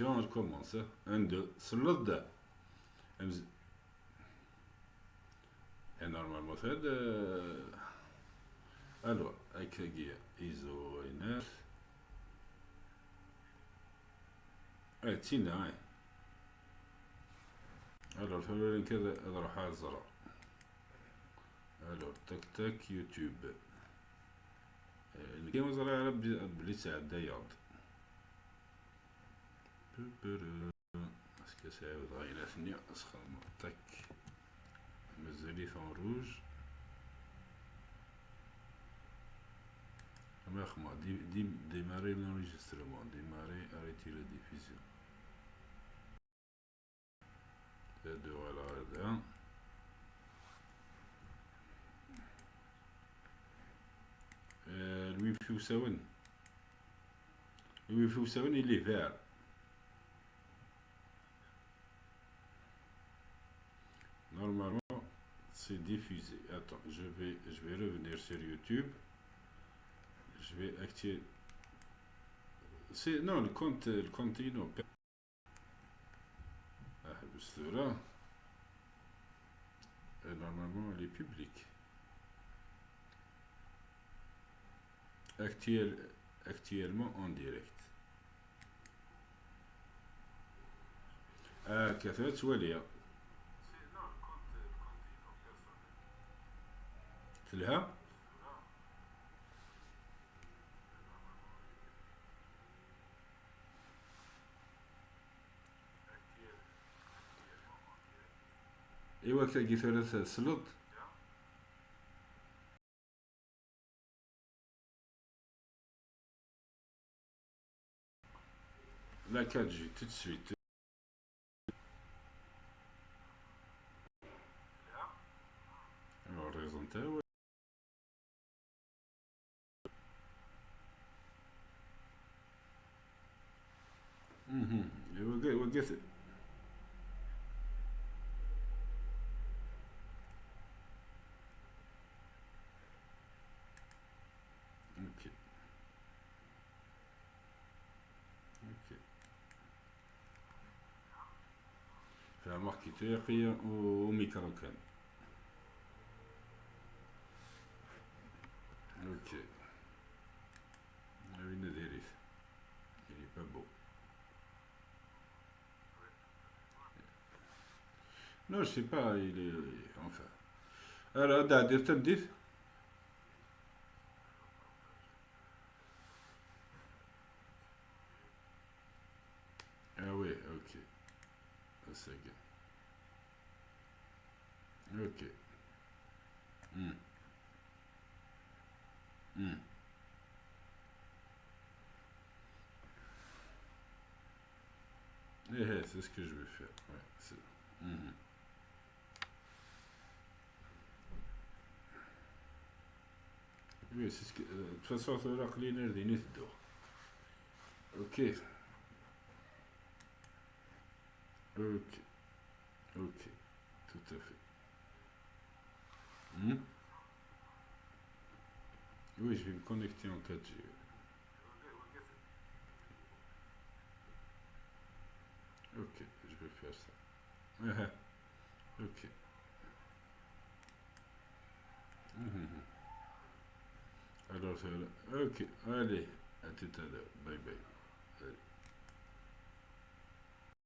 on recommence. 1, 2, slot. Et normalement, c'est alors, avec la guía ISO هنا. تينا هاي. alors ثاني كذا راح على الزرار. alors تك تك يوتيوب. كيما زرار بلي ساعد دايض. اسكو ساعد غايلة ثانية اسخر تك. مازالي فون روج. Démarrer l'enregistrement, démarrer, arrêter la diffusion. De voilà, le Wi-Fi وساون. Le Wi-Fi وساون il est vert. Normalement, c'est diffusé. Attends, je vais revenir sur YouTube. Je vais activer. C'est non le compte il non. Là. Normalement, il est public. Actuellement en direct. كثرت وليا تلها ايوا كتلقي ثلاثة سلط لا 4G tout de suite. Alors raison تاعو وقف. اوكي اوكي فيها ماركي تقية وميكرو كان. اوكي وين دايريت il est pas beau. Non, je sais pas, il est. Enfin. Alors, d'ailleurs, tu me dis. Ah oui, ok. C'est bien. Ok. Hmm. Hmm. C'est ce que je vais faire. Ouais, mhm. Oui, c'est ce que. De toute façon, ça va cleaner des nids d'or. Ok. Ok. Ok. Tout à fait. Hmm. Oui, je vais me connecter en 4G. Ok, je vais faire ça. Ok. Mhm. Alors, ok. Allez, à tout à l'heure. Bye bye. Allez.